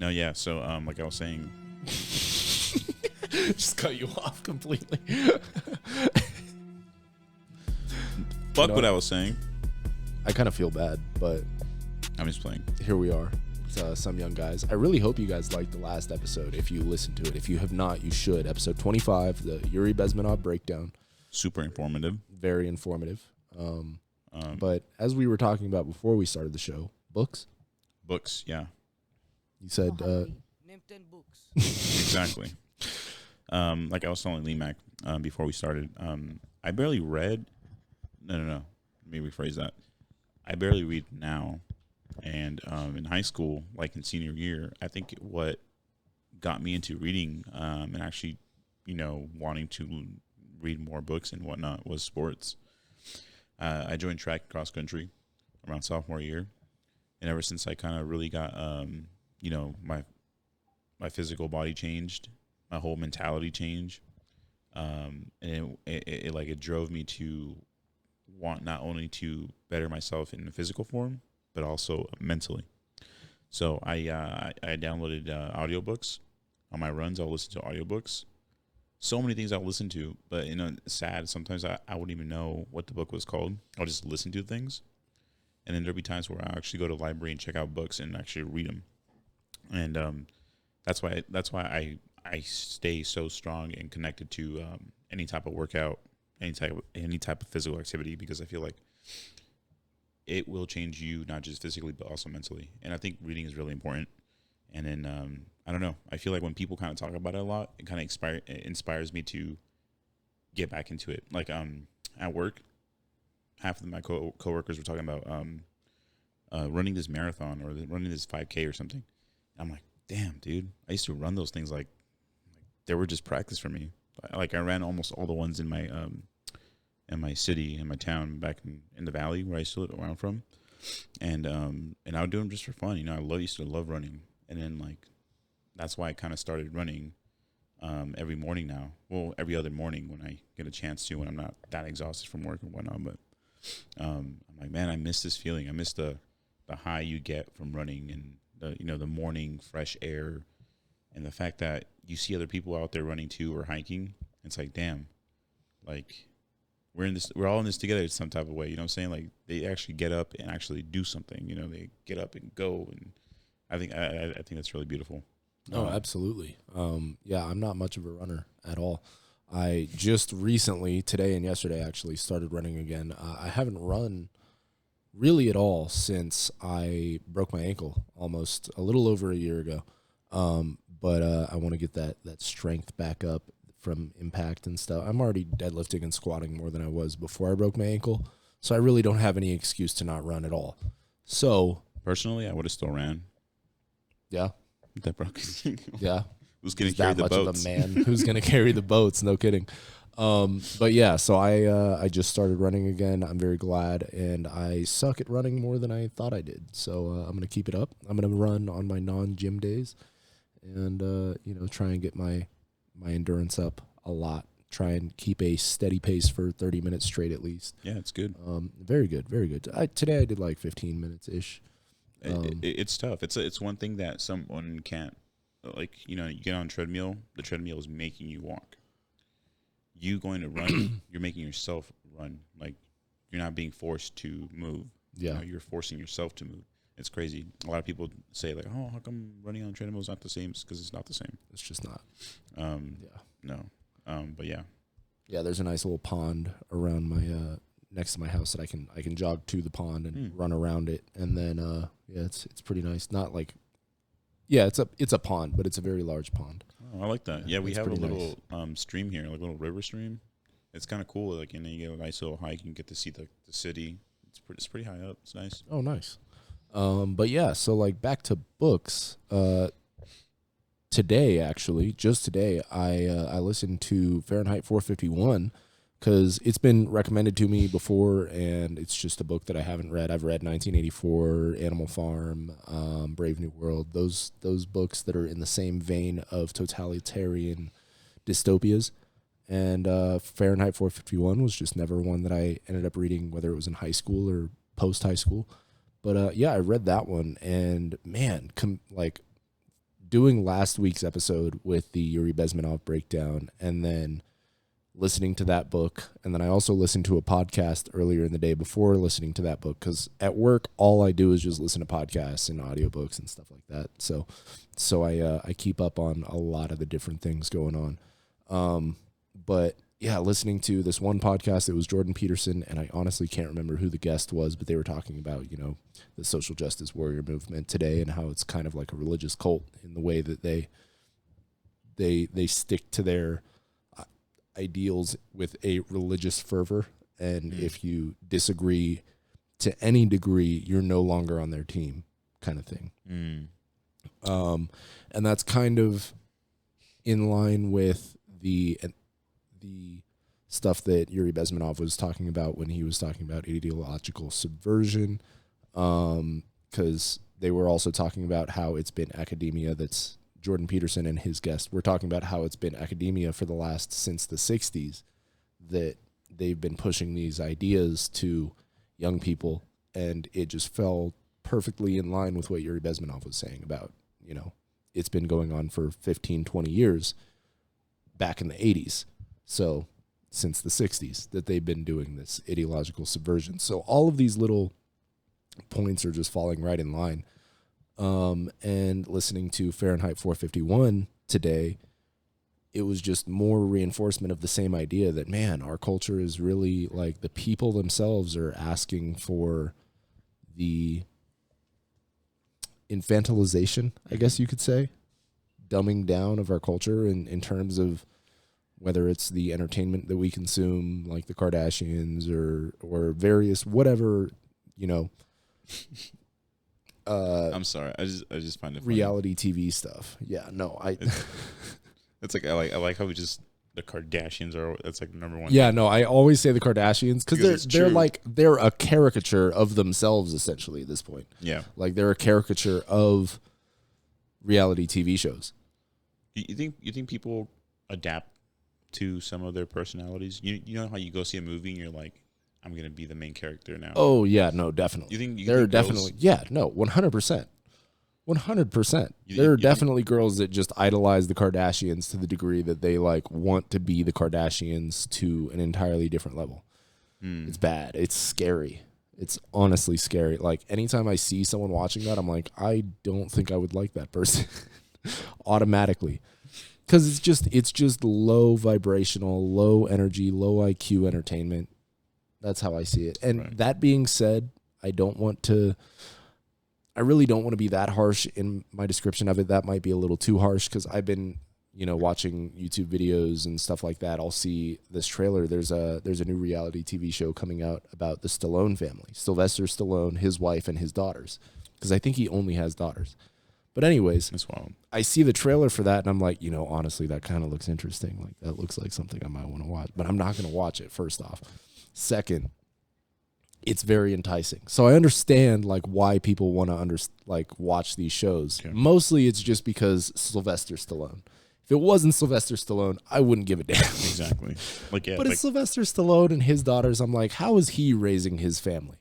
No, yeah. So, like I was saying, Just cut you off completely. fuck know what I was saying. I kind of feel bad, but I'm just playing. here we are. Some young guys. I really hope you guys liked the last episode. If you listened to it, if you have not, you should. Episode 25, the Yuri Bezmenov breakdown. Super informative. Very informative. But as we were talking about before we started the show, books. Books, yeah, You said Name 10 books. exactly. Like I was telling Lemac before we started, I barely read. No. Let me rephrase that. I barely read now. And in high school, like in senior year, I think what got me into reading and actually, wanting to read more books and whatnot was sports. I joined track cross country around sophomore year. And ever since I kind of really got, my physical body changed, my whole mentality changed. And it drove me to want not only to better myself in the physical form, but also mentally. So I downloaded audiobooks on my runs. I'll listen to audiobooks. So many things I'll listen to, but sad. Sometimes I wouldn't even know what the book was called. I'll just listen to things, and then there'll be times where I actually go to the library and check out books and actually read them. And that's why I stay so strong and connected to any type of workout, any type of physical activity, because I feel like it will change you not just physically but also mentally. And I think reading is really important. And then I don't know, I feel like when people kind of talk about it a lot, it kind of inspires me to get back into it. Like at work, half of my coworkers were talking about running this marathon or running this 5K or something. I'm like, damn, dude, I used to run those things like they were just practice for me. Like I ran almost all the ones in my city, in my town, back in the valley where I'm from, and I would do them just for fun. I used to love running, and then that's why I kind of started running every morning now. Well, every other morning when I get a chance to, when I'm not that exhausted from work and whatnot. But I'm like, man, I miss this feeling. I miss the high you get from running, and the morning fresh air, and the fact that you see other people out there running too or hiking. It's like, damn, like. We're all in this together in some type of way. You know what I'm saying? Like they actually get up and actually do something. They get up and go, and I think that's really beautiful. Oh, absolutely. Yeah, I'm not much of a runner at all. I just recently, today and yesterday, actually started running again. I haven't run really at all since I broke my ankle almost a little over a year ago. But I want to get that strength back up from impact and stuff. I'm already deadlifting and squatting more than I was before I broke my ankle, so I really don't have any excuse to not run at all. So personally, I would have still ran. Yeah, that broke. Yeah, who's gonna carry the boats? Of a man who's gonna carry the boats? No kidding. But yeah, so I just started running again. I'm very glad, and I suck at running more than I thought I did. So I'm gonna keep it up. I'm gonna run on my non-gym days, and try and get my endurance up a lot. Try and keep a steady pace for 30 minutes straight at least. Yeah, it's good. Very good, very good. Today I did like 15 minutes ish. It's tough. It's one thing that someone can't, you get on a treadmill. The treadmill is making you walk. You going to run, you're making yourself run. Like you're not being forced to move. Yeah, you're forcing yourself to move. It's crazy. A lot of people say like, "Oh, how come running on a treadmill is not the same?" It's because it's not the same. It's just not. No. But yeah. Yeah, there's a nice little pond around my next to my house that I can jog to the pond and run around it, and then it's pretty nice. Not like, it's a pond, but it's a very large pond. Oh, I like that. Yeah, we have a little nice. Stream here, like a little river stream. It's kind of cool. Like, you get a nice little hike and get to see the city. It's pretty high up. It's nice. Oh, nice. But yeah, so like back to books. Today, actually, just today, I listened to Fahrenheit 451 because it's been recommended to me before, and it's just a book that I haven't read. I've read 1984, Animal Farm, Brave New World, those books that are in the same vein of totalitarian dystopias. And Fahrenheit 451 was just never one that I ended up reading, whether it was in high school or post-high school. But yeah, I read that one, and man, doing last week's episode with the Yuri Bezmenov breakdown, and then listening to that book, and then I also listened to a podcast earlier in the day before listening to that book, because at work all I do is just listen to podcasts and audiobooks and stuff like that. So I keep up on a lot of the different things going on. But yeah, listening to this one podcast, it was Jordan Peterson, and I honestly can't remember who the guest was, but they were talking about, the social justice warrior movement today and how it's kind of like a religious cult in the way that they stick to their ideals with a religious fervor, and if you disagree to any degree, you're no longer on their team, kind of thing. And that's kind of in line with the stuff that Yuri Bezmenov was talking about when he was talking about ideological subversion, because they were also talking about how it's been academia that's Jordan Peterson and his guest were talking about how it's been academia for since the 60s that they've been pushing these ideas to young people, and it just fell perfectly in line with what Yuri Bezmenov was saying about, it's been going on for 15, 20 years back in the 80s. So since the 60s that they've been doing this ideological subversion. So all of these little points are just falling right in line. And listening to Fahrenheit 451 today, it was just more reinforcement of the same idea that, man, our culture is really like the people themselves are asking for the infantilization, I guess you could say, dumbing down of our culture in terms of whether it's the entertainment that we consume, like the Kardashians or various whatever, I'm sorry. I just find it funny. Reality TV stuff. Yeah, no, It's like I like how we just the Kardashians are. That's like number one. Yeah, no, I always say the Kardashians because they're true. like they're a caricature of themselves essentially at this point. Yeah, like they're a caricature of reality TV shows. You think people adapt to some of their personalities? You know how you go see a movie and you're like, I'm gonna be the main character now. Oh yeah, no, definitely. They're definitely 100%. 100%. There are definitely girls that just idolize the Kardashians to the degree that they like want to be the Kardashians to an entirely different level. It's bad. It's scary. It's honestly scary. Like anytime I see someone watching that, I'm like, I don't think I would like that person automatically. Because it's just low vibrational, low energy, low IQ entertainment. That's how I see it. And That being said, I really don't want to be that harsh in my description of it. That might be a little too harsh because I've been, watching YouTube videos and stuff like that. I'll see this trailer. There's a new reality TV show coming out about the Stallone family, Sylvester Stallone, his wife, and his daughters. Because I think he only has daughters. But anyways, that's wild. I see the trailer for that, and I'm like, honestly, that kind of looks interesting. Like that looks like something I might want to watch. But I'm not going to watch it, first off. Second, it's very enticing. So I understand like why people want to watch these shows. Okay. Mostly it's just because Sylvester Stallone. If it wasn't Sylvester Stallone, I wouldn't give a damn. Exactly. But it's Sylvester Stallone and his daughters. I'm like, how is he raising his family?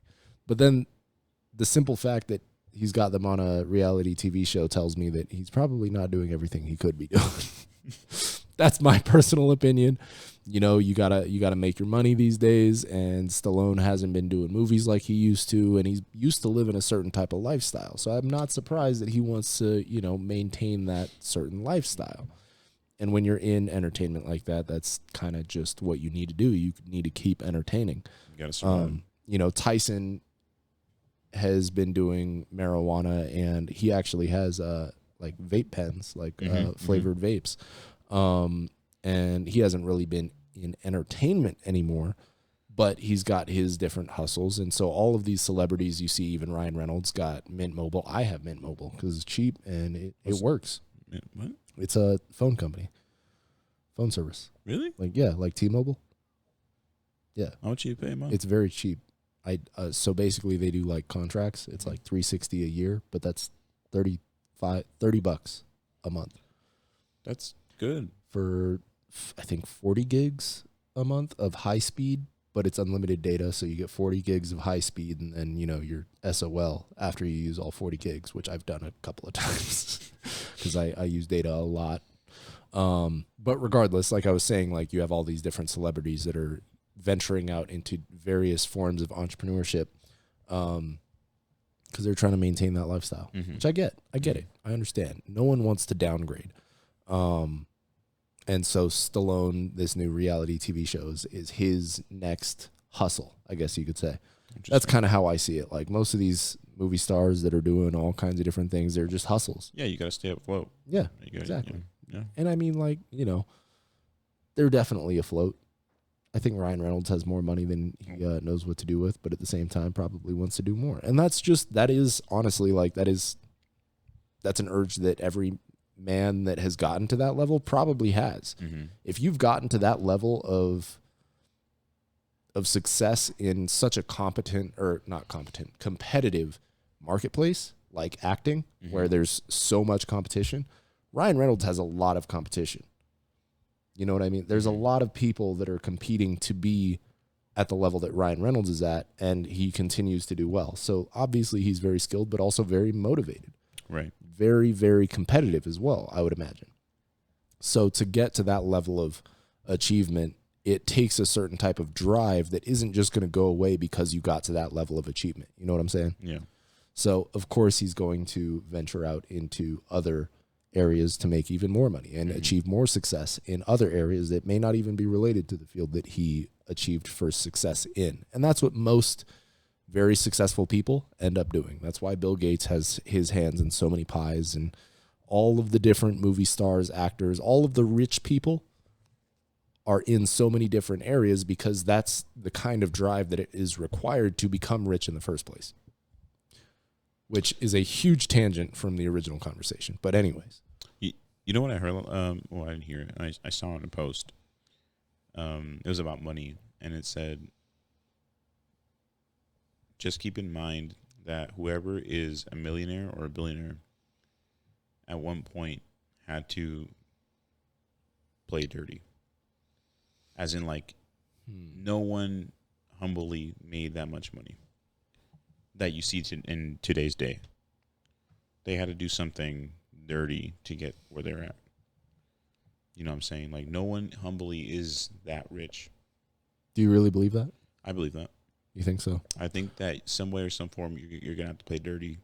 But then the simple fact that he's got them on a reality TV show tells me that he's probably not doing everything he could be doing. That's my personal opinion. You gotta make your money these days, and Stallone hasn't been doing movies like he used to, and he's used to live in a certain type of lifestyle. So I'm not surprised that he wants to, maintain that certain lifestyle. And when you're in entertainment like that, that's kind of just what you need to do. You need to keep entertaining. You gotta survive. Tyson has been doing marijuana, and he actually has like vape pens, like flavored vapes. And he hasn't really been in entertainment anymore, but he's got his different hustles. And so all of these celebrities you see, even Ryan Reynolds got Mint Mobile. I have Mint Mobile because it's cheap and it works. What? It's a phone company, phone service. Really? Like T-Mobile. Yeah. How much do you pay a month? It's very cheap. So basically they do like contracts. It's like $360 a year, but that's $30 a month. That's good. For I think 40 gigs a month of high speed, but it's unlimited data. So you get 40 gigs of high speed and then, you're SOL after you use all 40 gigs, which I've done a couple of times because I use data a lot. But regardless, like I was saying, like you have all these different celebrities that are venturing out into various forms of entrepreneurship because they're trying to maintain that lifestyle, which I get. I get it. I understand. No one wants to downgrade. And so Stallone, this new reality TV shows, is his next hustle, I guess you could say. That's kind of how I see it. Like most of these movie stars that are doing all kinds of different things, they're just hustles. Yeah, you got to stay afloat. Yeah, exactly. Yeah. And I mean, like, you know, they're definitely afloat. I think Ryan Reynolds has more money than he knows what to do with, but at the same time probably wants to do more. And that is honestly, like, that's an urge that every man that has gotten to that level probably has. If you've gotten to that level of success in such a competitive marketplace like acting, where there's so much competition, Ryan Reynolds has a lot of competition. You know what I mean? There's a lot of people that are competing to be at the level that Ryan Reynolds is at, and he continues to do well. So obviously he's very skilled, but also very motivated. Right. Very, very competitive as well, I would imagine. So to get to that level of achievement, it takes a certain type of drive that isn't just going to go away because you got to that level of achievement. You know what I'm saying? Yeah. So, of course, he's going to venture out into other areas to make even more money and achieve more success in other areas that may not even be related to the field that he achieved first success in. And that's what most very successful people end up doing. That's why Bill Gates has his hands in so many pies, and all of the different movie stars, actors, all of the rich people are in so many different areas because that's the kind of drive that it is required to become rich in the first place, which is a huge tangent from the original conversation. But anyways. You know what I heard? Well, I didn't hear it. I saw it in a post. It was about money, and it said, just keep in mind that whoever is a millionaire or a billionaire at one point had to play dirty. As in, like, no one humbly made that much money that you see in today's day. They had to do something dirty to get where they're at. You know what I'm saying? Like, no one humbly is that rich. Do you really believe that? I believe that. You think so? I think that some way or some form you're going to have to play dirty.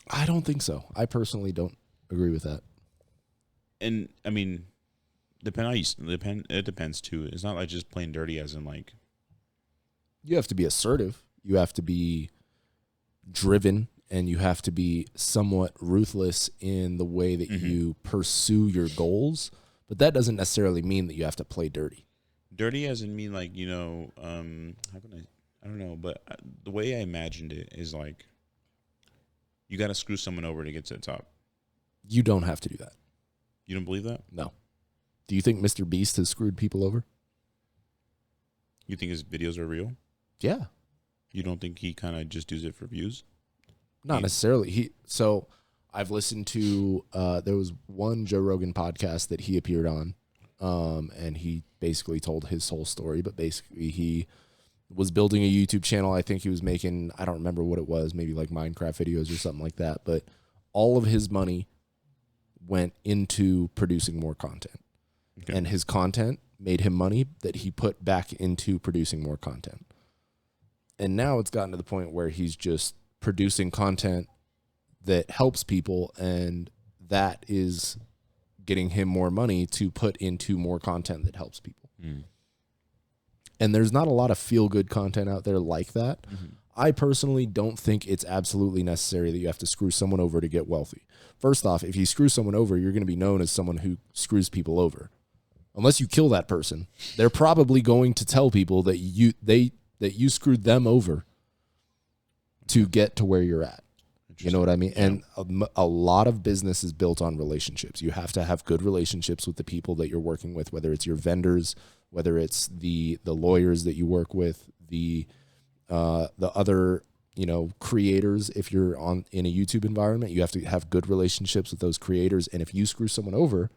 I don't think so. I personally don't agree with that. And, I mean, it depends, too. It's not like just playing dirty as in, like... You have to be assertive. You have to be driven, and you have to be somewhat ruthless in the way that you pursue your goals. But that doesn't necessarily mean that you have to play dirty. Dirty as in mean, like, you know, how can I don't know, but the way I imagined it is like you got to screw someone over to get to the top. You don't have to do that. You don't believe that? No. Do you think Mr. Beast has screwed people over? You think his videos are real? Yeah. You don't think he kind of just does it for views? Not necessarily. So I've listened to, there was one Joe Rogan podcast that he appeared on, and he basically told his whole story, but basically he was building a YouTube channel. I think he was making, I don't remember what it was, maybe like Minecraft videos or something like that, but all of his money went into producing more content. Okay. And his content made him money that he put back into producing more content. And now it's gotten to the point where he's just producing content that helps people, and that is getting him more money to put into more content that helps people. And there's not a lot of feel-good content out there like that. I personally don't think it's absolutely necessary that you have to screw someone over to get wealthy. First off, if you screw someone over, you're going to be known as someone who screws people over. Unless you kill that person, they're probably going to tell people that you screwed them over to get to where you're at. You know what I mean? Yeah. And a lot of business is built on relationships. You have to have good relationships with the people that you're working with, whether it's your vendors, whether it's the lawyers that you work with, the other, creators. If you're in a YouTube environment, you have to have good relationships with those creators. And if you screw someone over,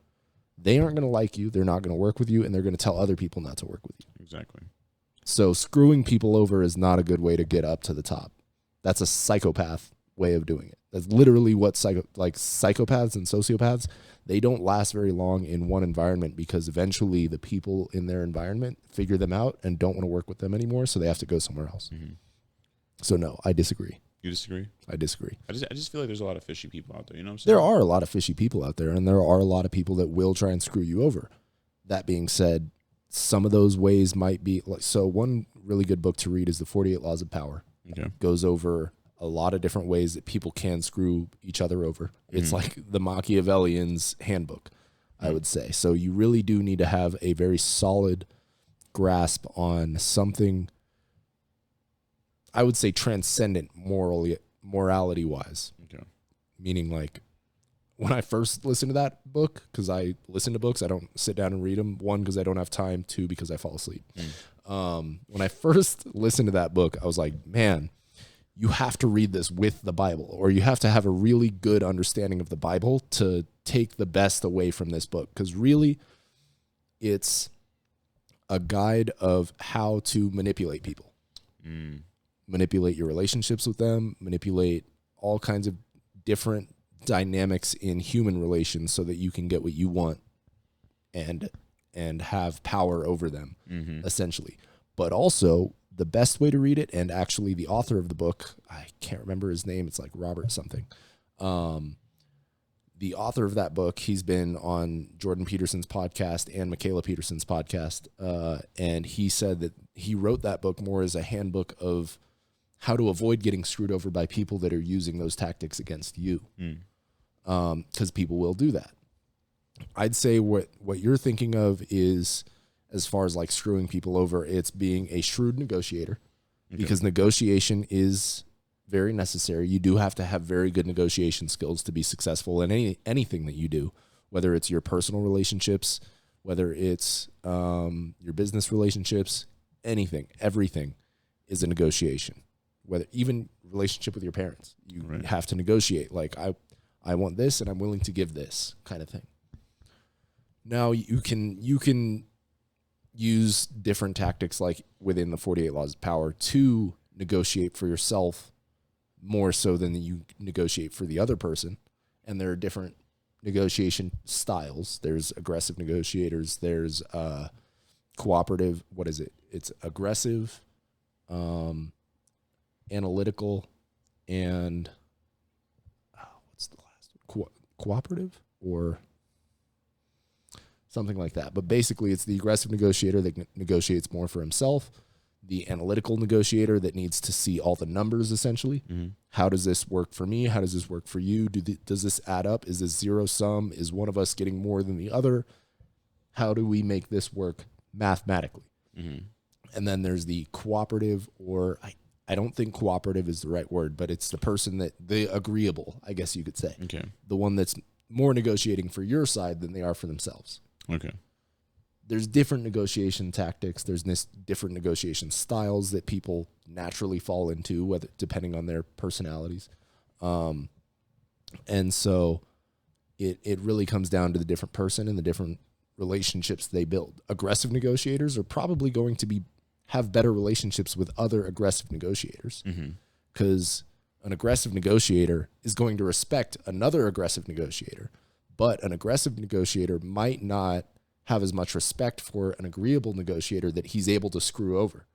they aren't going to like you. They're not going to work with you, and they're going to tell other people not to work with you. Exactly. So screwing people over is not a good way to get up to the top. That's a psychopath way of doing it. That's literally what psychopaths and sociopaths, they don't last very long in one environment because eventually the people in their environment figure them out and don't want to work with them anymore, so they have to go somewhere else. Mm-hmm. So no, I disagree. You disagree? I disagree. I just feel like there's a lot of fishy people out there. You know what I'm saying? There are a lot of fishy people out there, and there are a lot of people that will try and screw you over. That being said, some of those ways might be like, so one really good book to read is The 48 Laws of Power. Okay. Goes over a lot of different ways that people can screw each other over. It's like the Machiavellian's handbook, I would say. So you really do need to have a very solid grasp on something, I would say, transcendent morality-wise. Okay. Meaning, like, when I first listened to that book, because I listen to books, I don't sit down and read them. One, because I don't have time. Two, because I fall asleep. When I first listened to that book, I was like, man, you have to read this with the Bible, or you have to have a really good understanding of the Bible to take the best away from this book. Because really, it's a guide of how to manipulate people. Manipulate your relationships with them, manipulate all kinds of different dynamics in human relations so that you can get what you want and have power over them, essentially. But also, the best way to read it, and actually the author of the book, I can't remember his name, it's like Robert something. The author of that book, he's been on Jordan Peterson's podcast and Michaela Peterson's podcast, and he said that he wrote that book more as a handbook of how to avoid getting screwed over by people that are using those tactics against you, because people will do that. I'd say what you're thinking of is, as far as like screwing people over, it's being a shrewd negotiator, because negotiation is very necessary. You do have to have very good negotiation skills to be successful in anything that you do, whether it's your personal relationships, whether it's your business relationships, everything is a negotiation. Whether even relationship with your parents, you have to negotiate. Like, I want this and I'm willing to give this kind of thing. Now you can use different tactics, like within the 48 Laws of Power, to negotiate for yourself more so than you negotiate for the other person. And there are different negotiation styles. There's aggressive negotiators. There's cooperative. What is it? It's aggressive, analytical, and what's the last one? Cooperative or something like that. But basically, it's the aggressive negotiator that negotiates more for himself, the analytical negotiator that needs to see all the numbers, essentially. How does this work for me? How does this work for you? Does this add up? Is this zero sum? Is one of us getting more than the other? How do we make this work mathematically? And then there's the cooperative, or I don't think cooperative is the right word, but it's the person the agreeable, I guess you could say. Okay. The one that's more negotiating for your side than they are for themselves. Okay. There's different negotiation tactics. There's different negotiation styles that people naturally fall into, depending on their personalities. And so it really comes down to the different person and the different relationships they build. Aggressive negotiators are probably going to have better relationships with other aggressive negotiators, because an aggressive negotiator is going to respect another aggressive negotiator, but an aggressive negotiator might not have as much respect for an agreeable negotiator that he's able to screw over.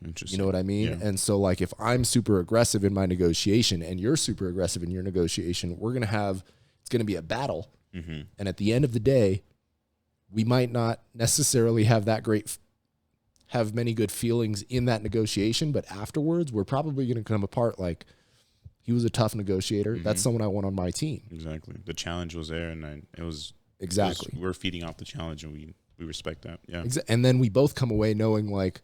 Interesting. You know what I mean? Yeah. And so, like, if I'm super aggressive in my negotiation and you're super aggressive in your negotiation, it's going to be a battle. And at the end of the day, we might not necessarily have many good feelings in that negotiation, but afterwards, we're probably going to come apart like, he was a tough negotiator. That's someone I want on my team. Exactly. The challenge was there, and it was... Exactly. We're feeding off the challenge, and we respect that. Yeah. And then we both come away knowing, like,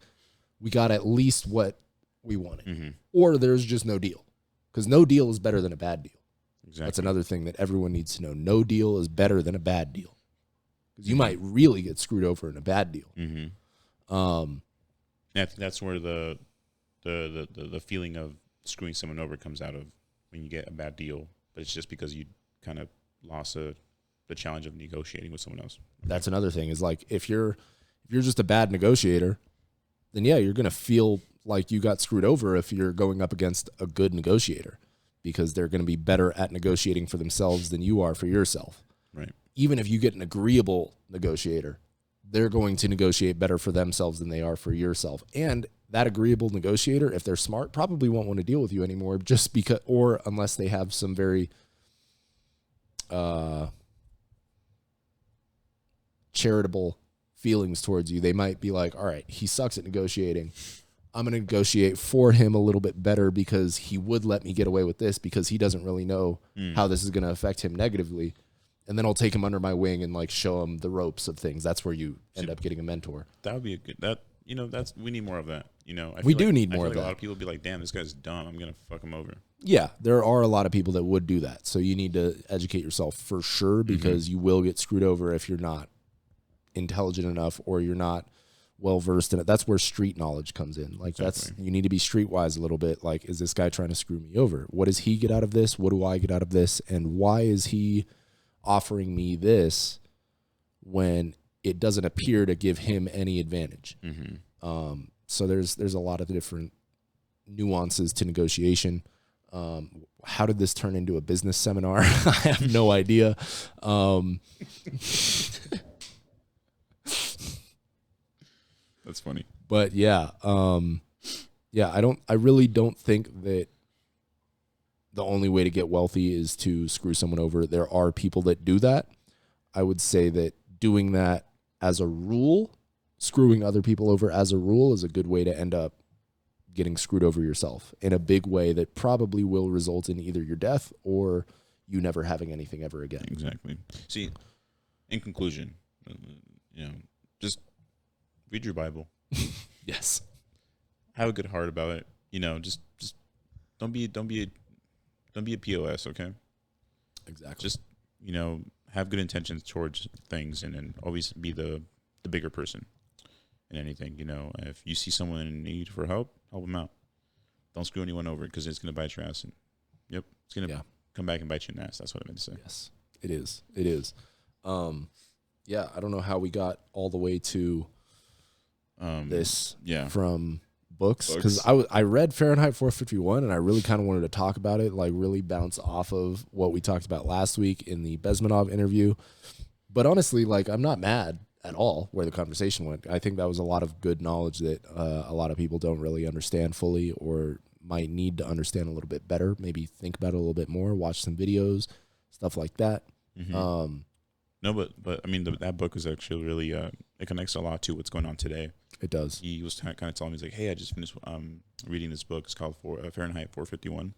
we got at least what we wanted. Or there's just no deal. Because no deal is better than a bad deal. Exactly. That's another thing that everyone needs to know. No deal is better than a bad deal. Because you might really get screwed over in a bad deal. I think that's where the feeling of screwing someone over comes out of, when you get a bad deal. But it's just because you kind of lost the challenge of negotiating with someone else. That's another thing, is like, if you're just a bad negotiator, then yeah, you're going to feel like you got screwed over if you're going up against a good negotiator, because they're going to be better at negotiating for themselves than you are for yourself. Right. Even if you get an agreeable negotiator, they're going to negotiate better for themselves than they are for yourself. And that agreeable negotiator, if they're smart, probably won't want to deal with you anymore just because, or unless they have some very charitable feelings towards you. They might be like, all right, he sucks at negotiating. I'm going to negotiate for him a little bit better because he would let me get away with this because he doesn't really know how this is going to affect him negatively. And then I'll take him under my wing and like show him the ropes of things. That's where you end up getting a mentor. That would be a good, we need more of that. We do need more of that. A lot of people be like, damn, this guy's dumb. I'm going to fuck him over. Yeah, there are a lot of people that would do that. So you need to educate yourself for sure because you will get screwed over if you're not intelligent enough or you're not well versed in it. That's where street knowledge comes in. Like you need to be streetwise a little bit. Like, is this guy trying to screw me over? What does he get out of this? What do I get out of this? And why is he offering me this when it doesn't appear to give him any advantage? So there's a lot of different nuances to negotiation. How did this turn into a business seminar? I have no idea. That's funny. But yeah, I really don't think that the only way to get wealthy is to screw someone over. There are people that do that. I would say that doing that as a rule, screwing other people over as a rule, is a good way to end up getting screwed over yourself in a big way that probably will result in either your death or you never having anything ever again. Exactly. See, in conclusion, just read your Bible. Yes. Have a good heart about it. Just don't be a POS, okay? Exactly. Just, have good intentions towards things and then always be the bigger person in anything. If you see someone in need for help them out. Don't screw anyone over because it's going to bite your ass. And it's going to come back and bite you in the ass. That's what I meant to say. Yes, it is. It is. I don't know how we got all the way to this from books because I read Fahrenheit 451 and I really kind of wanted to talk about it, like really bounce off of what we talked about last week in the Bezmenov interview. But honestly, like, I'm not mad at all where the conversation went. I think that was a lot of good knowledge that a lot of people don't really understand fully or might need to understand a little bit better. Maybe think about it a little bit more, watch some videos, stuff like that. No, but I mean, that book is actually really, it connects a lot to what's going on today. It does. He was kind of telling me, he's like, hey, I just finished reading this book. It's called Fahrenheit 451.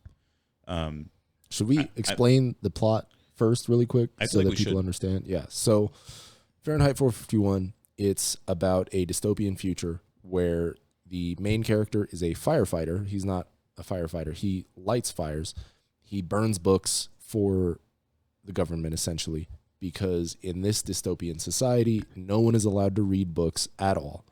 Should we explain the plot first really quick so that people understand? Yeah. So Fahrenheit 451, it's about a dystopian future where the main character is a firefighter. He's not a firefighter. He lights fires. He burns books for the government, essentially, because in this dystopian society, no one is allowed to read books at all.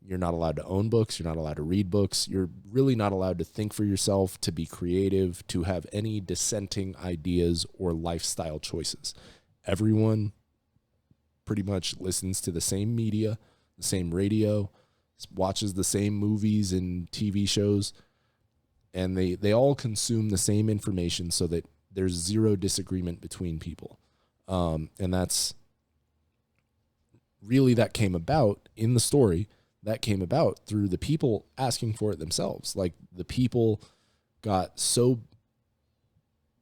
You're not allowed to own books. You're not allowed to read books. You're really not allowed to think for yourself, to be creative, to have any dissenting ideas or lifestyle choices. Everyone pretty much listens to the same media, the same radio, watches the same movies and TV shows, and they all consume the same information so that there's zero disagreement between people. And that's really, that came about in the story, that came about through the people asking for it themselves. Like, the people the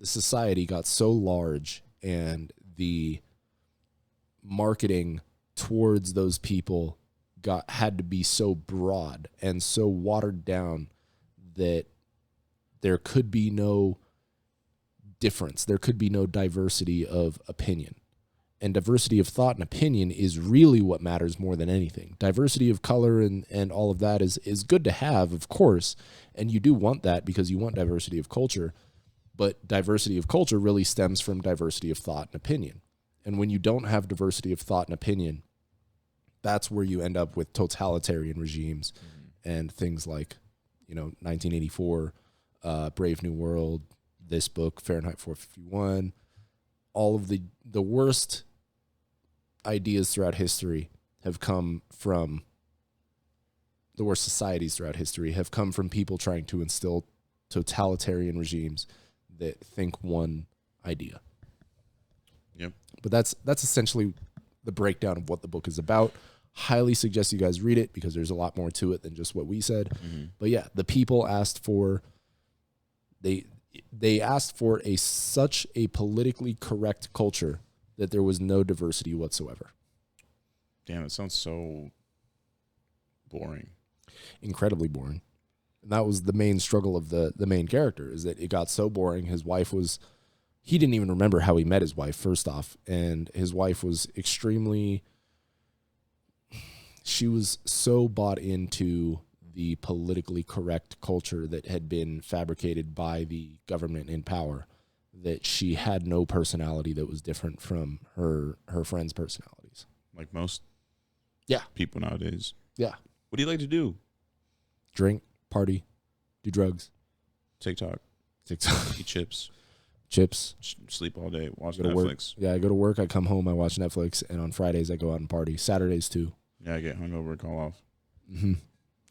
society got so large, and the marketing towards those people had to be so broad and so watered down that there could be no difference. There could be no diversity of opinion. And diversity of thought and opinion is really what matters more than anything. Diversity of color and all of that is good to have, of course, and you do want that because you want diversity of culture, but diversity of culture really stems from diversity of thought and opinion. And when you don't have diversity of thought and opinion, that's where you end up with totalitarian regimes and things like, 1984, Brave New World, this book, Fahrenheit 451, all of the worst ideas throughout history have come from, the worst societies throughout history have come from people trying to instill totalitarian regimes that think one idea. Yep. But that's essentially the breakdown of what the book is about. Highly suggest you guys read it because there's a lot more to it than just what we said. Mm-hmm. But yeah, the people asked for they asked for such a politically correct culture that there was no diversity whatsoever. Damn, it sounds so boring. Incredibly boring. And that was the main struggle of the main character, is that it got so boring. His wife was, he didn't even remember how he met his wife, first off. And his wife was she was so bought into the politically correct culture that had been fabricated by the government in power that she had no personality that was different from her friends' personalities. Like most Yeah. people nowadays. Yeah. What do you like to do? Drink, party, do drugs, TikTok, TikTok, eat chips, sleep all day, watch go to work. Netflix. Yeah, I go to work, I come home, I watch Netflix, and on Fridays I go out and party. Saturdays too. Yeah, I get hungover, call off. Mm-hmm.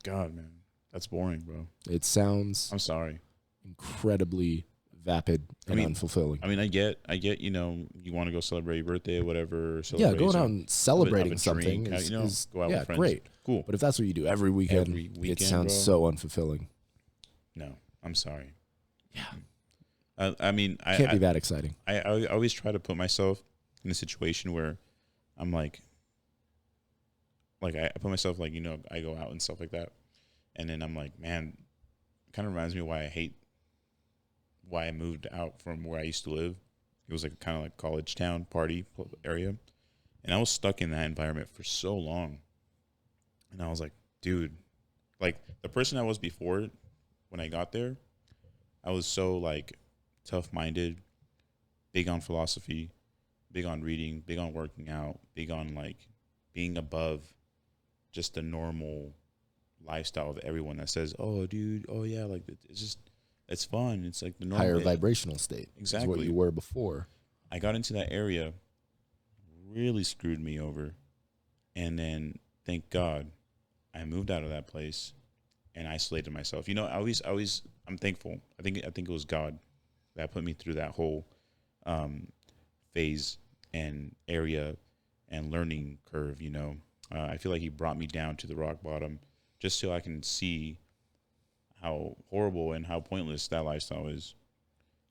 God, man, that's boring, bro. It sounds I'm sorry. incredibly vapid and unfulfilling. I mean, I get, you know, you want to go celebrate your birthday or whatever. Yeah, going out and celebrating something drink, is, you know, is go out with friends. great. Cool. But if that's what you do every weekend, it sounds so unfulfilling. No, I'm sorry. Yeah. I mean, can't be that exciting. I always try to put myself in a situation where I'm like I put myself like, you know, I go out and stuff like that. And then I'm like, man, it kind of reminds me of why I moved out from where I used to live. It was like kind of like college town party area. And I was stuck in that environment for so long. And I was like, dude, like the person I was before when I got there, I was so like tough-minded, big on philosophy, big on reading, big on working out, big on like being above just the normal lifestyle of everyone that says, oh, dude, oh, yeah, like it's fun. It's like the normal. Higher vibrational state. Exactly. Is what you were before. I got into that area, really screwed me over. And then, thank God, I moved out of that place and isolated myself. You know, I'm thankful. I think it was God that put me through that whole phase and area and learning curve, you know. I feel like he brought me down to the rock bottom just so I can see how horrible and how pointless that lifestyle is,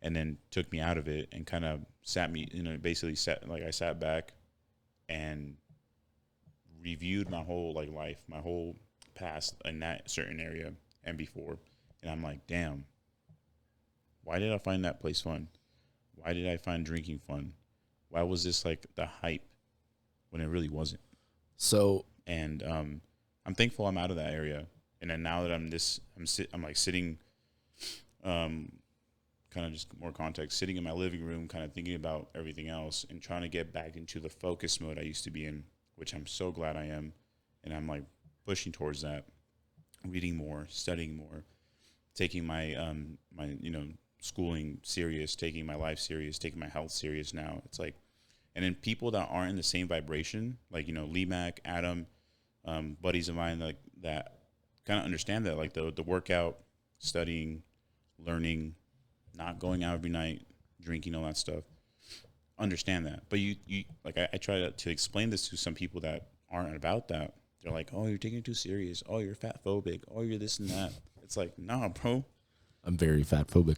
and then took me out of it and kind of sat me, you know, basically I sat back and reviewed my whole like life, my whole past in that certain area and before, and I'm like, damn, why did I find that place fun? Why did I find drinking fun? Why was this like the hype when it really wasn't? So, and I'm thankful I'm out of that area. And then now that I'm like sitting, kind of just more context, sitting in my living room, kind of thinking about everything else and trying to get back into the focus mode I used to be in, which I'm so glad I am. And I'm like pushing towards that, reading more, studying more, taking my, my, you know, schooling serious, taking my life serious, taking my health serious now. It's like, and then people that aren't in the same vibration, like, you know, Lemac, Adam, buddies of mine, like that kind of understand that, like the workout, studying, learning, not going out every night, drinking, all that stuff. Understand that. But you like I try to explain this to some people that aren't about that. They're like, oh, you're taking it too serious. Oh, you're fat phobic. Oh, you're this and that. It's like, nah, bro. I'm very fat phobic.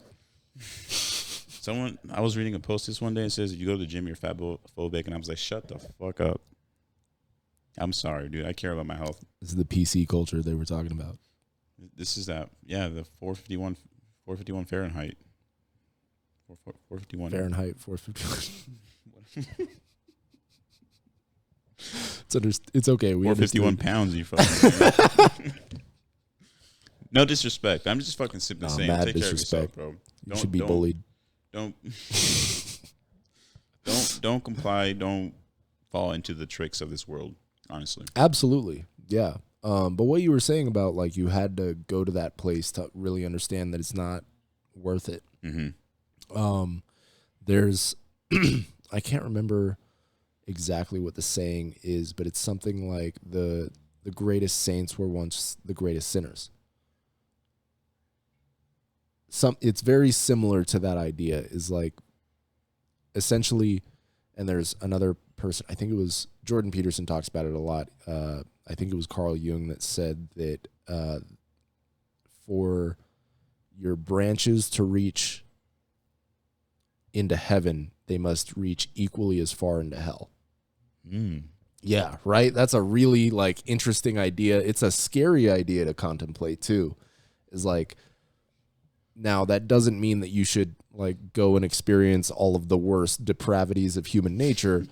I was reading a post this one day and says, if you go to the gym, you're fat phobic. And I was like, shut the fuck up. I'm sorry, dude. I care about my health. This is the PC culture they were talking about. This is that, yeah, the 451 Fahrenheit. 451. Fahrenheit, 451. It's okay. We 451 pounds, you fucking. No disrespect. I'm just fucking simply saying, mad take disrespect. care of yourself, bro. You should be bullied. Don't comply. Don't fall into the tricks of this world. Honestly, absolutely, yeah. But what you were saying about like you had to go to that place to really understand that it's not worth it. Mm-hmm. There's, I can't remember exactly what the saying is, but it's something like the greatest saints were once the greatest sinners. it's very similar to that idea, is like essentially, and there's another person, I think it was Jordan Peterson talks about it a lot. I think it was Carl Jung that said that for your branches to reach into heaven, they must reach equally as far into hell. Yeah, right? That's a really like interesting idea. It's a scary idea to contemplate too. Is like, now that doesn't mean that you should like go and experience all of the worst depravities of human nature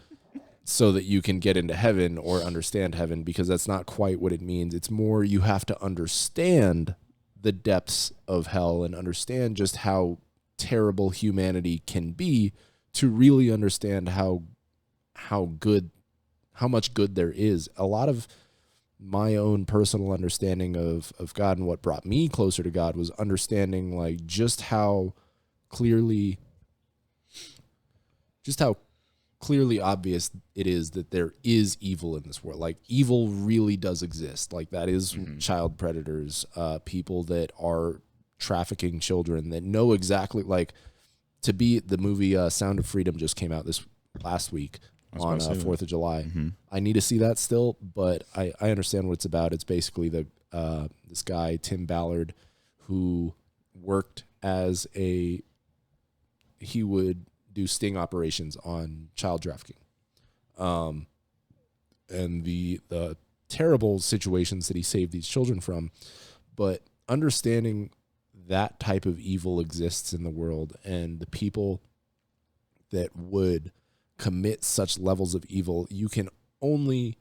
so that you can get into heaven or understand heaven, because that's not quite what it means. It's more you have to understand the depths of hell and understand just how terrible humanity can be to really understand how much good there is. A lot of my own personal understanding of God and what brought me closer to God was understanding like just how clearly obvious it is that there is evil in this world. Like evil really does exist. Like that is child predators, people that are trafficking children, that know exactly, like, to be the movie Sound of Freedom just came out this last week on 4th of July. I need to see that still, but I understand what it's about. It's basically this guy, Tim Ballard, who worked as he would do sting operations on child trafficking. And the terrible situations that he saved these children from. But understanding that type of evil exists in the world, and the people that would commit such levels of evil, you can only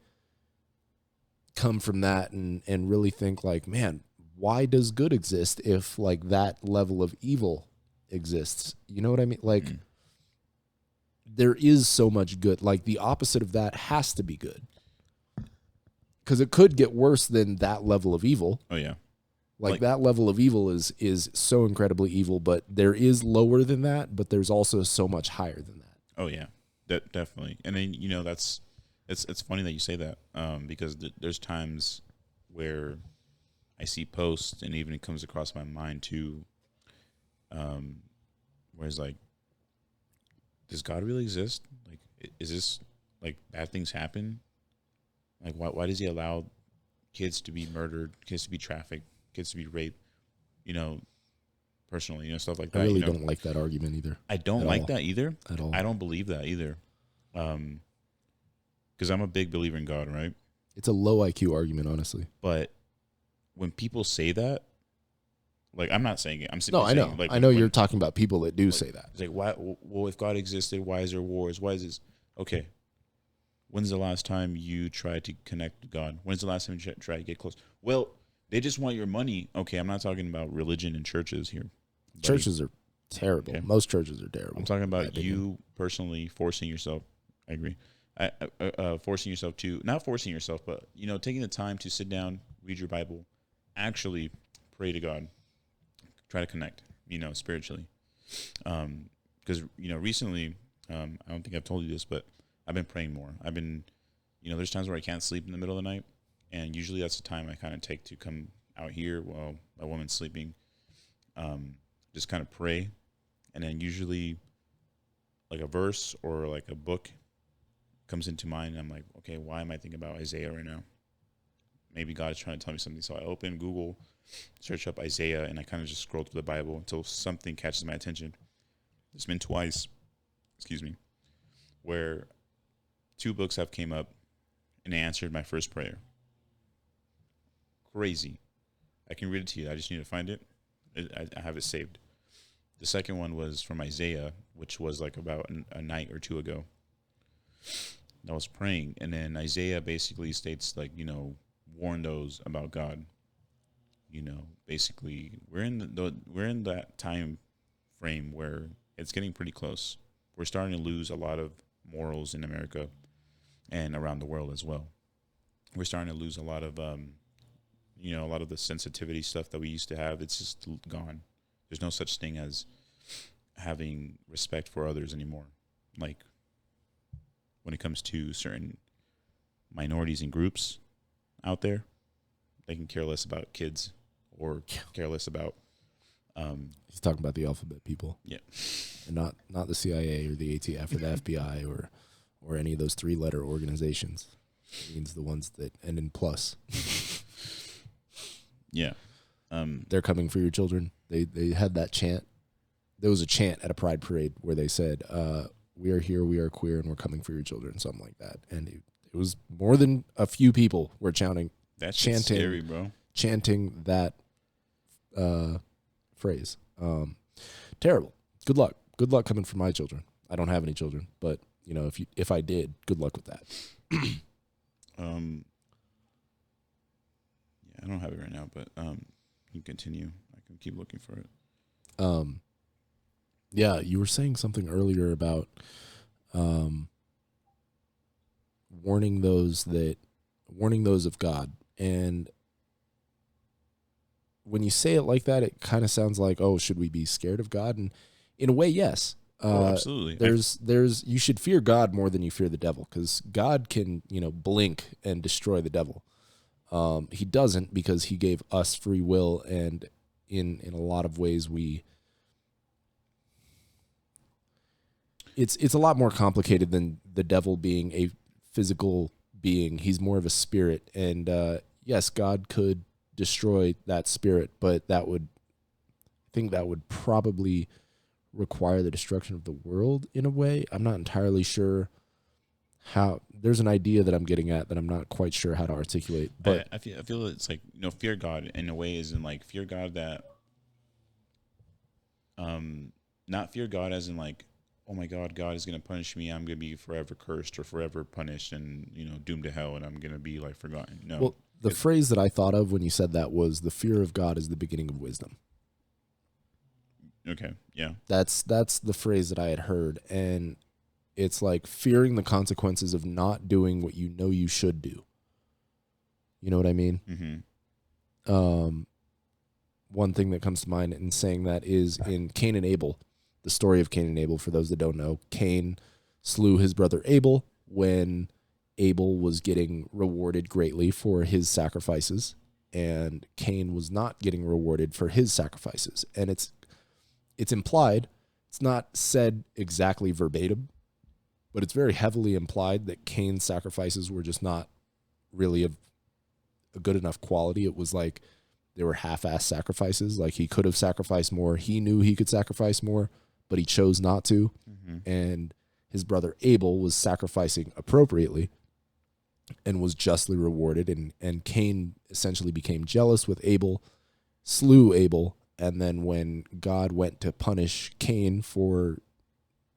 come from that and really think like, man, why does good exist if like that level of evil exists? You know what I mean? Like there is so much good. Like the opposite of that has to be good, because it could get worse than that level of evil. Oh yeah. Like that level of evil is so incredibly evil, but there is lower than that, but there's also so much higher than that. Oh yeah, definitely. And then it's funny that you say that, because there's times where I see posts, and even it comes across my mind too, where it's like, does God really exist? Like, is this like bad things happen? Like, why does He allow kids to be murdered, kids to be trafficked, kids to be raped? Personally, stuff like that. I really don't like that argument either. I don't like that either. At all. I don't believe that either. Because I'm a big believer in God, right? It's a low IQ argument, honestly. But when people say that, like, I'm not saying it. I'm no, I know. Saying, like, I know you're talking about people that do say that. It's like, why? Well, if God existed, why is there wars? Why is this? Okay. When's the last time you tried to connect with God? When's the last time you tried to get close? Well, they just want your money. Okay, I'm not talking about religion and churches here. Churches are terrible. Okay. Most churches are terrible. I'm talking about you personally forcing yourself. I agree. Forcing yourself to, not forcing yourself, but, taking the time to sit down, read your Bible, actually pray to God, try to connect, spiritually. Because, recently, I don't think I've told you this, but I've been praying more. I've been, there's times where I can't sleep in the middle of the night, and usually that's the time I kind of take to come out here while my woman's sleeping, just kind of pray, and then usually like a verse or like a book comes into mind, and I'm like, okay, why am I thinking about Isaiah right now? Maybe God is trying to tell me something. So I open Google, search up Isaiah, and I kind of just scroll through the Bible until something catches my attention. It's been twice, where 2 books have came up and answered my first prayer. Crazy. I can read it to you. I just need to find it. I have it saved. The second one was from Isaiah, which was like about a night or 2 ago. I was praying, and then Isaiah basically states, like, warn those about God. Basically we're in that time frame where it's getting pretty close. We're starting to lose a lot of morals in America and around the world as well. We're starting to lose a lot of a lot of the sensitivity stuff that we used to have. It's just gone. There's no such thing as having respect for others anymore. Like, when it comes to certain minorities and groups out there, they can care less about kids or care less about He's talking about the alphabet people. Yeah. And not the CIA or the ATF or the FBI or any of those 3-letter organizations. It means the ones that end in plus. Yeah. They're coming for your children. They had that chant. There was a chant at a pride parade where they said, we are here, we are queer, and we're coming for your children, something like that. And it was more than a few people were chanting. That's chanting, scary, bro. Chanting that phrase. Terrible. Good luck. Good luck coming for my children. I don't have any children, but if I did, good luck with that. Yeah, I don't have it right now, but you continue. I can keep looking for it. Yeah, you were saying something earlier about warning those of God, and when you say it like that, it kind of sounds like, oh, should we be scared of God? And in a way, yes. Absolutely. There's you should fear God more than you fear the devil, because God can blink and destroy the devil. He doesn't, because he gave us free will, and in a lot of ways it's a lot more complicated than the devil being a physical being. He's more of a spirit, and yes, God could destroy that spirit, but I think that would probably require the destruction of the world in a way. I'm not entirely sure how. There's an idea that I'm getting at that I'm not quite sure how to articulate. But I feel it's like, fear God in a way, is in like fear God that, not fear God as in like, oh my God, God is gonna punish me. I'm gonna be forever cursed or forever punished and doomed to hell, and I'm gonna be like forgotten. No. Well, the phrase that I thought of when you said that was, the fear of God is the beginning of wisdom. Okay. Yeah. That's the phrase that I had heard, and it's like fearing the consequences of not doing what you know you should do. You know what I mean? Mm-hmm. One thing that comes to mind in saying that is in Cain and Abel, the story of Cain and Abel. For those that don't know, Cain slew his brother Abel when Abel was getting rewarded greatly for his sacrifices, and Cain was not getting rewarded for his sacrifices. And it's implied, it's not said exactly verbatim, but it's very heavily implied that Cain's sacrifices were just not really of a good enough quality. It was like they were half-ass sacrifices. Like, he could have sacrificed more. He knew he could sacrifice more, but he chose not to. Mm-hmm. And his brother Abel was sacrificing appropriately and was justly rewarded. And Cain essentially became jealous with Abel, slew Abel, and then when God went to punish Cain for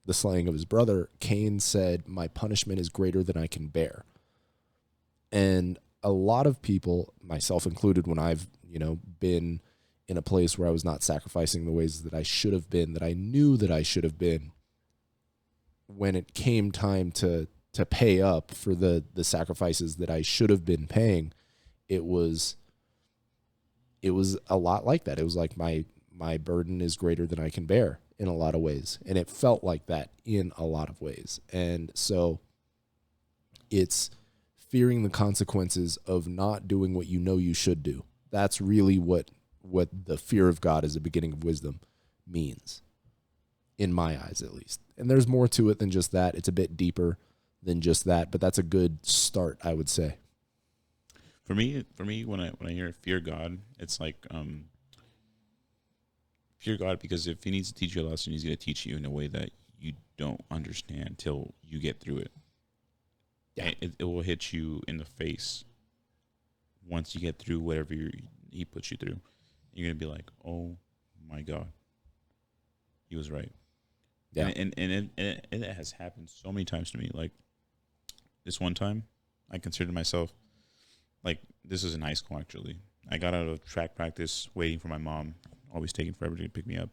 the slaying of his brother, Cain said, my punishment is greater than I can bear. And a lot of people, myself included, when I've been in a place where I was not sacrificing the ways that I should have been, that I knew that I should have been, when it came time to pay up for the sacrifices that I should have been paying, it was a lot like that. It was like my burden is greater than I can bear in a lot of ways. And it felt like that in a lot of ways. And so it's fearing the consequences of not doing what you know you should do. That's really what the fear of God as a beginning of wisdom means, in my eyes at least. And there's more to it than just that. It's a bit deeper than just that, but that's a good start, I would say. For me, when I hear fear God, it's like fear God, because if he needs to teach you a lesson, he's going to teach you in a way that you don't understand till you get through it. Yeah, it will hit you in the face once you get through whatever he puts you through. You're going to be like, oh my God, he was right. Yeah, and it has happened so many times to me. Like, this one time, I considered myself, like, this was in high school, actually. I got out of track practice waiting for my mom, always taking forever to pick me up.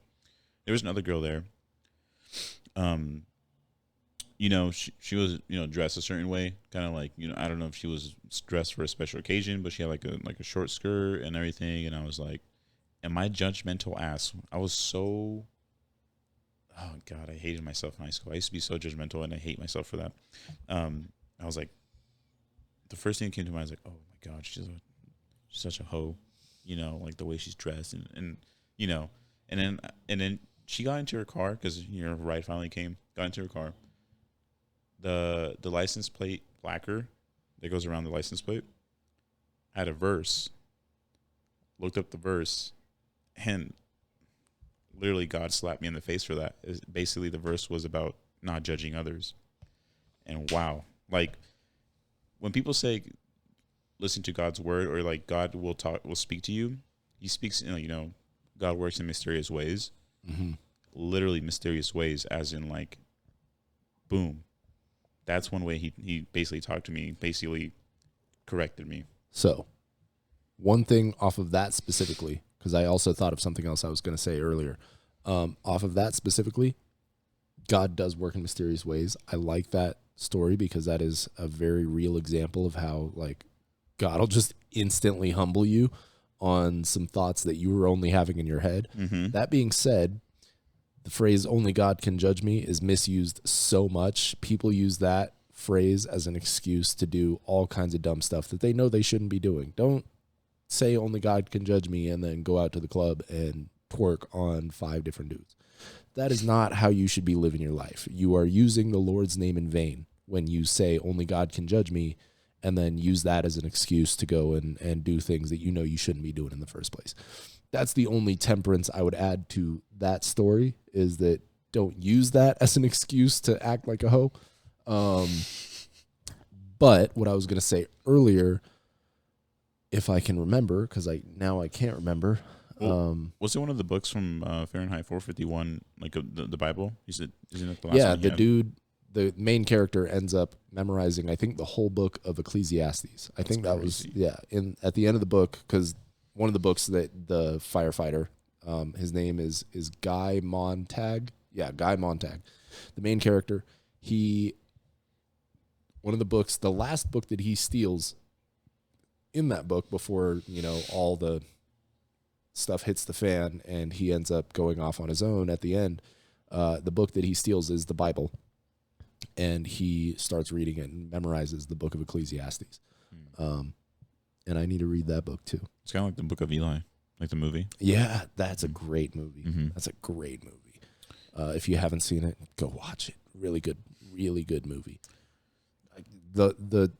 There was another girl there. She was, dressed a certain way, kind of like, I don't know if she was dressed for a special occasion, but she had like a short skirt and everything. And I was like, and my judgmental ass, I was so, oh God, I hated myself in high school. I used to be so judgmental, and I hate myself for that. I was like, the first thing that came to mind was like, oh my God, she's such a hoe, like the way she's dressed, and And then she got into her car because ride finally came. Got into her car. The license plate placard that goes around the license plate had a verse. Looked up the verse, and literally God slapped me in the face for that. Basically, the verse was about not judging others. And wow, like when people say listen to God's word, or like God will speak to you, he speaks, God works in mysterious ways. Mm-hmm. Literally mysterious ways, as in like boom. That's one way he basically talked to me, basically corrected me. So one thing off of that specifically, because I also thought of something else I was going to say earlier. Off of that specifically, God does work in mysterious ways. I like that story because that is a very real example of how like God will just instantly humble you on some thoughts that you were only having in your head. Mm-hmm. That being said, the phrase "only God can judge me" is misused so much. People use that phrase as an excuse to do all kinds of dumb stuff that they know they shouldn't be doing. Don't say "only God can judge me" and then go out to the club and twerk on 5 different dudes. That is not how you should be living your life. You are using the Lord's name in vain when you say "only God can judge me" and then use that as an excuse to go and do things that you know you shouldn't be doing in the first place. That's the only temperance I would add to that story, is that don't use that as an excuse to act like a hoe. But what I was going to say earlier, if I can remember, because I can't remember. Was it one of the books from Fahrenheit 451, like the Bible? Isn't it the last one? The dude, the main character ends up memorizing, I think, the whole book of Ecclesiastes. I think that was, at the end of the book, because one of the books that the firefighter, his name is Guy Montag. Yeah, Guy Montag. The main character, one of the books, the last book that he steals in that book before, all the stuff hits the fan and he ends up going off on his own at the end, the book that he steals is the Bible. And he starts reading it and memorizes the book of Ecclesiastes. And I need to read that book too. It's kind of like the Book of Eli, like the movie. Yeah, that's a great movie. Mm-hmm. That's a great movie. If you haven't seen it, go watch it. Really good movie. The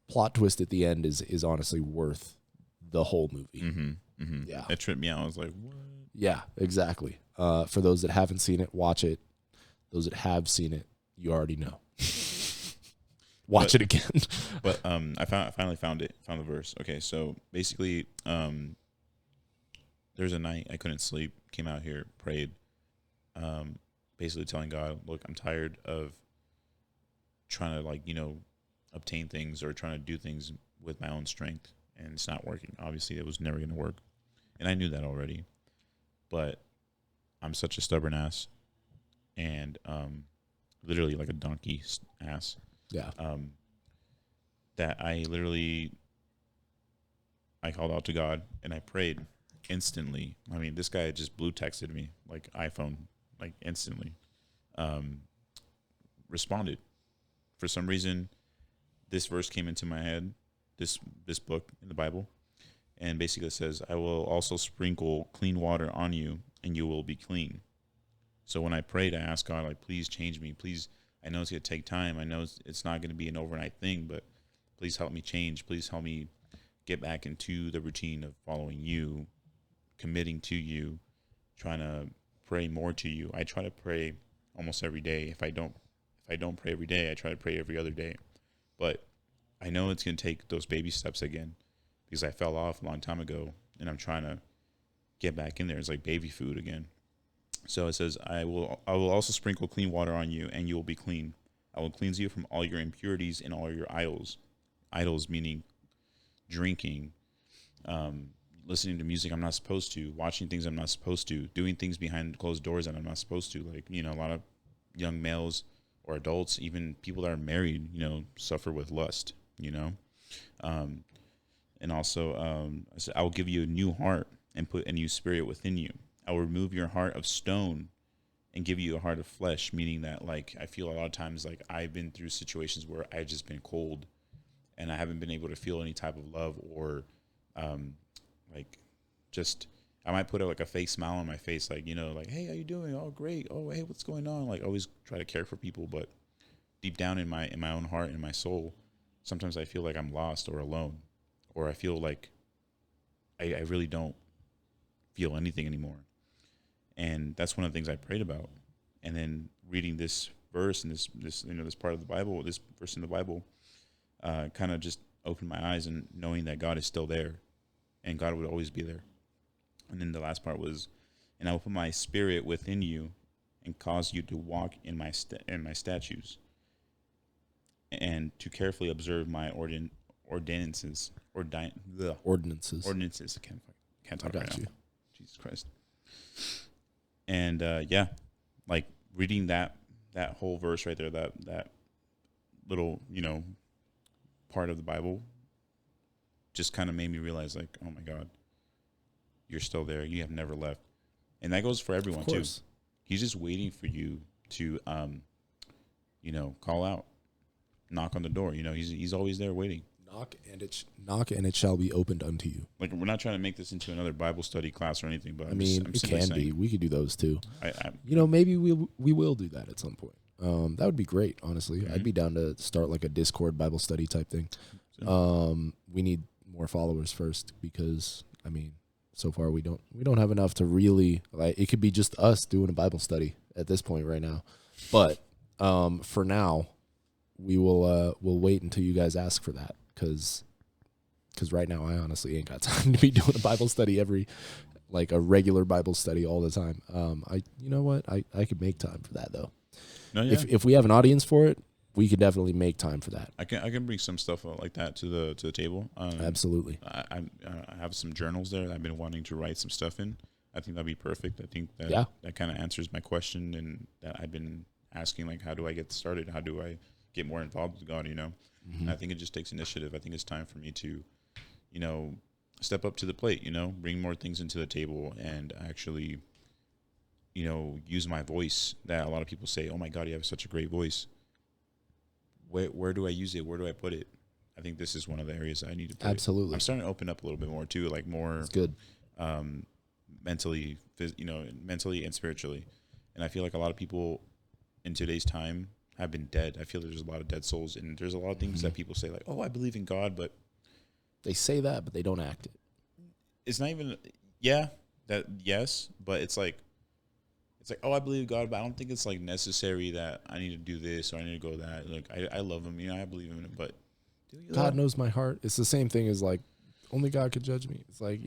plot twist at the end is honestly worth the whole movie. Mm-hmm. Mm-hmm. Yeah, it tripped me out. I was like, what? Yeah, exactly. For those that haven't seen it, watch it. Those that have seen it, you already know. Watch it again. But I finally found the verse. Okay, so basically, there's a night I couldn't sleep. Came out here, prayed, basically telling God, look, I'm tired of trying to obtain things or trying to do things with my own strength, and it's not working. Obviously, it was never going to work, and I knew that already. But I'm such a stubborn ass, and literally like a donkey ass. Yeah. That I called out to God and I prayed instantly. I mean, this guy just blue texted me, like iPhone, like instantly. Responded. For some reason, this verse came into my head, this book in the Bible, and basically it says, I will also sprinkle clean water on you and you will be clean. So when I prayed, I asked God, like, please change me. Please, I know it's going to take time. I know it's not going to be an overnight thing, but please help me change. Please help me get back into the routine of following you, committing to you, trying to pray more to you. I try to pray almost every day. If I don't pray every day, I try to pray every other day. But I know it's going to take those baby steps again because I fell off a long time ago and I'm trying to get back in there. It's like baby food again. So it says, I will also sprinkle clean water on you, and you will be clean. I will cleanse you from all your impurities and all your idols. Idols meaning drinking, listening to music I'm not supposed to, watching things I'm not supposed to, doing things behind closed doors that I'm not supposed to. Like, a lot of young males or adults, even people that are married, suffer with lust, And also, I said, I will give you a new heart and put a new spirit within you. I will remove your heart of stone and give you a heart of flesh, meaning that, like, I feel a lot of times like I've been through situations where I've just been cold and I haven't been able to feel any type of love or, I might put like a fake smile on my face, like, like, hey, how you doing? Oh, great. Oh, hey, what's going on? Like, always try to care for people, but deep down in my own heart, in my soul, sometimes I feel like I'm lost or alone, or I feel like I really don't feel anything anymore. And that's one of the things I prayed about. And then reading this verse and this this part of the Bible, this verse in the Bible, kind of just opened my eyes, and knowing that God is still there, and God would always be there. And then the last part was, and I will put my spirit within you, and cause you to walk in my statutes, and to carefully observe my ordinances. Ordinances. I can't talk right now. Jesus Christ. And like reading that whole verse right there, that little part of the Bible, just kind of made me realize, like, oh my God, you're still there. You have never left. And that goes for everyone too. He's just waiting for you to call out, knock on the door. He's always there waiting. Knock and it shall be opened unto you. Like, we're not trying to make this into another Bible study class or anything, but it can be. We could do those too. I maybe we will do that at some point. That would be great, honestly. Mm-hmm. I'd be down to start like a Discord Bible study type thing. We need more followers first, because so far we don't have enough to really, like, it could be just us doing a Bible study at this point right now. But for now, we'll wait until you guys ask for that, because right now I honestly ain't got time to be doing a Bible study a regular Bible study all the time. You know what? I could make time for that though. No, yeah. If we have an audience for it, we could definitely make time for that. I can bring some stuff like that to the table. Absolutely. I have some journals there that I've been wanting to write some stuff in. I think that'd be perfect. I think that kind of answers my question, and that I've been asking, like, how do I get started? How do I get more involved with God? Mm-hmm. I think it just takes initiative. I think it's time for me to, step up to the plate. Bring more things into the table, and actually, use my voice. That a lot of people say, "Oh my God, you have such a great voice." Where do I use it? Where do I put it? I think this is one of the areas I need to put Absolutely. it. I'm starting to open up a little bit more too, like more. It's good. Mentally, mentally and spiritually, and I feel like a lot of people in today's time have been dead. I feel there's a lot of dead souls, and there's a lot of things that people say, like, "Oh, I believe in God," but they say that, but they don't act it. It's not even, but it's like, oh, I believe in God, but I don't think it's like necessary that I need to do this or I need to go that. Like, I love him, I believe in him, but God knows my heart. It's the same thing as, like, only God could judge me. It's like,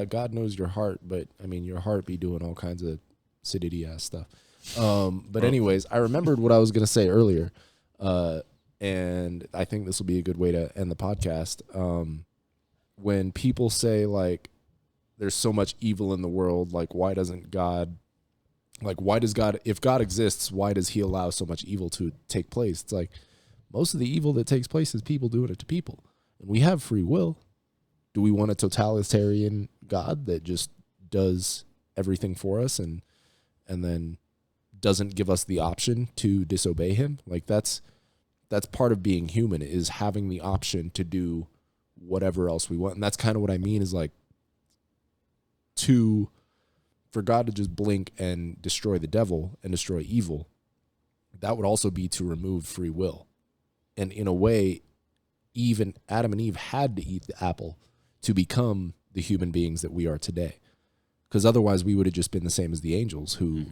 God knows your heart, but your heart be doing all kinds of acidity ass stuff. But anyways, I remembered what I was gonna say earlier, and I think this will be a good way to end the podcast. When people say, like, there's so much evil in the world, like, why does God, if God exists, why does he allow so much evil to take place? It's like, most of the evil that takes place is people doing it to people. And we have free will. Do we want a totalitarian God that just does everything for us and then doesn't give us the option to disobey him? Like, that's part of being human, is having the option to do whatever else we want. And that's kind of what I mean, is like, for God to just blink and destroy the devil and destroy evil, that would also be to remove free will. And in a way, even Adam and Eve had to eat the apple to become the human beings that we are today. Because otherwise we would have just been the same as the angels, who,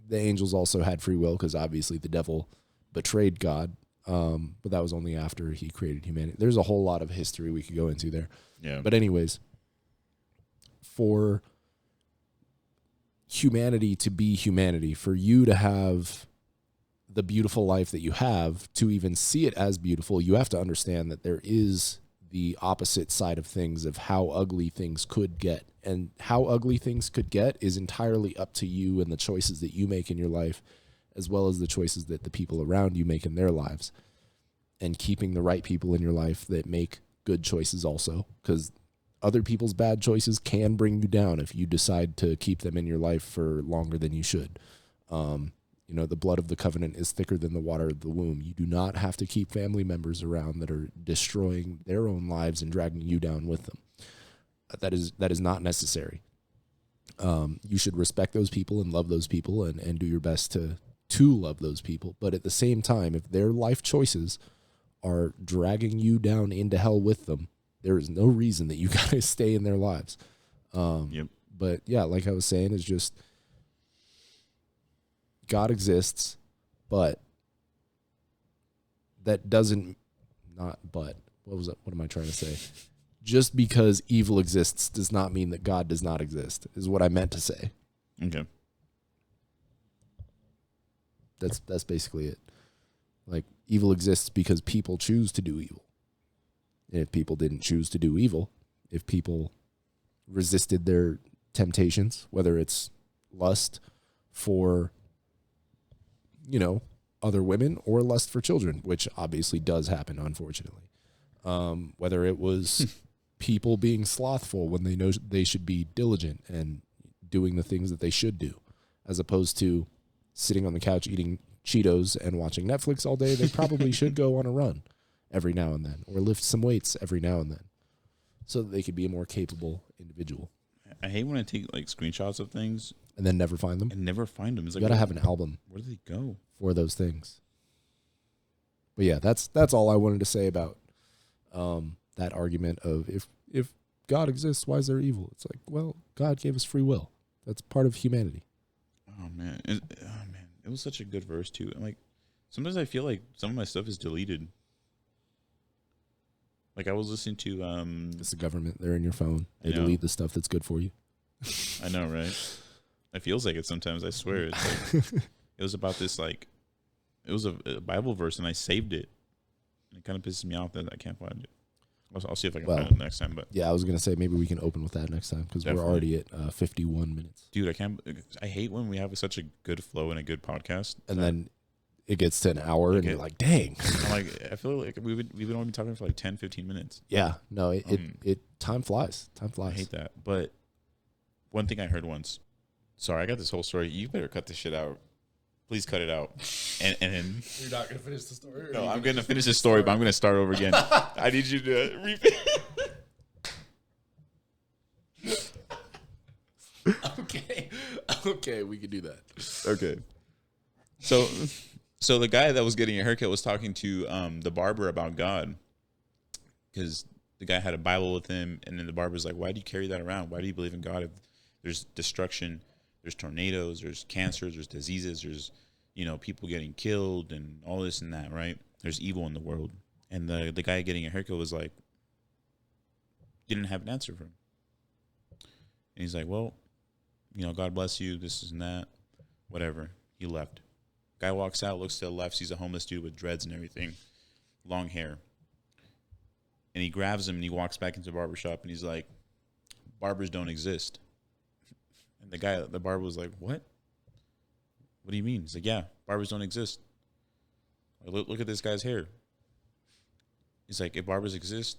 the angels also had free will, because obviously the devil betrayed God, but that was only after he created humanity. There's a whole lot of history we could go into there. Yeah. But anyways, for humanity to be humanity, for you to have the beautiful life that you have, to even see it as beautiful, you have to understand that there is the opposite side of things, of how ugly things could get. And how ugly things could get is entirely up to you and the choices that you make in your life, as well as the choices that the people around you make in their lives. And keeping the right people in your life that make good choices also, because other people's bad choices can bring you down if you decide to keep them in your life for longer than you should. The blood of the covenant is thicker than the water of the womb. You do not have to keep family members around that are destroying their own lives and dragging you down with them. that is not necessary. You should respect those people and love those people and do your best to love those people. But at the same time, if their life choices are dragging you down into hell with them, there is no reason that you got to stay in their lives. But yeah, like I was saying, it's just God exists, but that doesn't not but what was that? What am I trying to say? Just because evil exists does not mean that God does not exist, is what I meant to say. Okay. That's basically it. Like, evil exists because people choose to do evil. And if people didn't choose to do evil, if people resisted their temptations, whether it's lust for, other women or lust for children, which obviously does happen, unfortunately. Whether it was people being slothful when they know they should be diligent and doing the things that they should do, as opposed to sitting on the couch eating Cheetos and watching Netflix all day, they probably should go on a run every now and then, or lift some weights every now and then, so that they could be a more capable individual. I hate when I take like screenshots of things and then never find them. And never find them. It's you like, gotta have an album. Where do they go for those things? But yeah, that's all I wanted to say about that argument of if God exists, why is there evil? It's like, well, God gave us free will. That's part of humanity. Oh man, it was such a good verse too. I'm like, sometimes I feel like some of my stuff is deleted. Like I was listening to it's the government. They're in your phone. They delete the stuff that's good for you. I know, right? It feels like it sometimes. I swear. It's like, it was about this like, it was a Bible verse, and I saved it. And it kind of pisses me off that I can't find it. I'll see if I can find it next time. But yeah, I was gonna say maybe we can open with that next time because we're already at 51 minutes. Dude, I hate when we have such a good flow and a good podcast, and then it gets to an hour, and you're like, dang. I'm like, I feel like we've been only talking for like 10, 15 minutes. Yeah, no, it time flies. Time flies. I hate that. But one thing I heard once. Sorry, I got this whole story. You better cut this shit out. Please cut it out. And then you're not gonna finish the story. No, I'm gonna finish the story, but I'm gonna start over again. I need you to repeat. Okay, we can do that. Okay. So the guy that was getting a haircut was talking to the barber about God, because the guy had a Bible with him, and then the barber's like, "Why do you carry that around? Why do you believe in God if there's destruction? There's tornadoes, there's cancers, there's diseases, there's, people getting killed and all this and that, right? There's evil in the world." And the guy getting a haircut was like, didn't have an answer for him. And he's like, well, God bless you, this and that, whatever. He left. Guy walks out, looks to the left, sees a homeless dude with dreads and everything, long hair. And he grabs him and he walks back into the barbershop and he's like, barbers don't exist. And the barber was like, what? What do you mean? He's like, yeah, barbers don't exist. Like, look at this guy's hair. He's like, if barbers exist,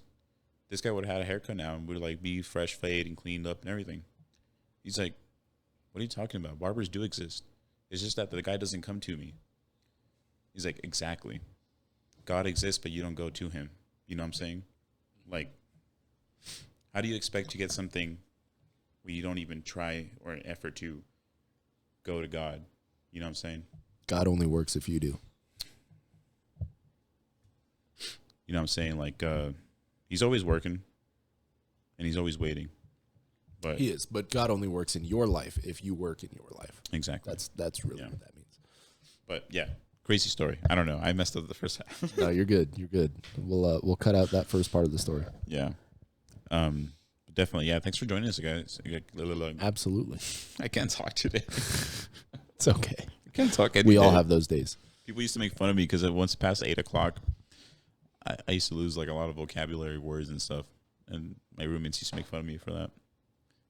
this guy would have had a haircut now and would like be fresh fade and cleaned up and everything. He's like, what are you talking about? Barbers do exist. It's just that the guy doesn't come to me. He's like, exactly. God exists, but you don't go to him. You know what I'm saying? Like, how do you expect to get something where you don't even try or an effort to go to God? You know what I'm saying? God only works if you do. You know what I'm saying? Like, he's always working and he's always waiting. But he is, but God only works in your life if you work in your life. Exactly. That's really what that means. But yeah, crazy story. I don't know. I messed up the first half. No, you're good. You're good. We'll cut out that first part of the story. Yeah. Definitely. Yeah. Thanks for joining us, guys. Absolutely. I can't talk today. It's okay. I can't talk any We day. all have those days. People used to make fun of me because once past 8 o'clock, I used to lose like a lot of vocabulary words and stuff. And my roommates used to make fun of me for that.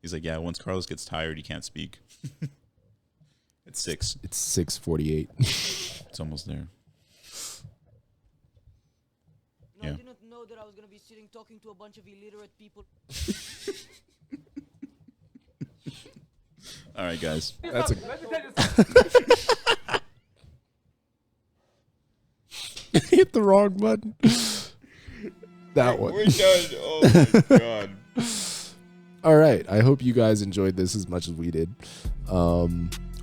He's like, yeah, once Carlos gets tired, he can't speak. It's 6. It's 6:48. It's almost there. No, Yeah. I didn't know that I was going to be sitting talking to a bunch of illiterate people. All right, guys. That's a hit the wrong button. That one. We're done. Oh my god. All right. I hope you guys enjoyed this as much as we did.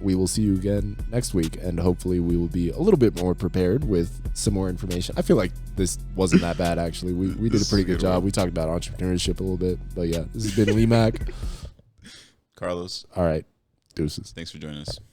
We will see you again next week, and hopefully we will be a little bit more prepared with some more information. I feel like this wasn't that bad, actually. We did a pretty good job. We talked about entrepreneurship a little bit. But yeah, this has been Lemac. Carlos. All right. Deuces. Thanks for joining us.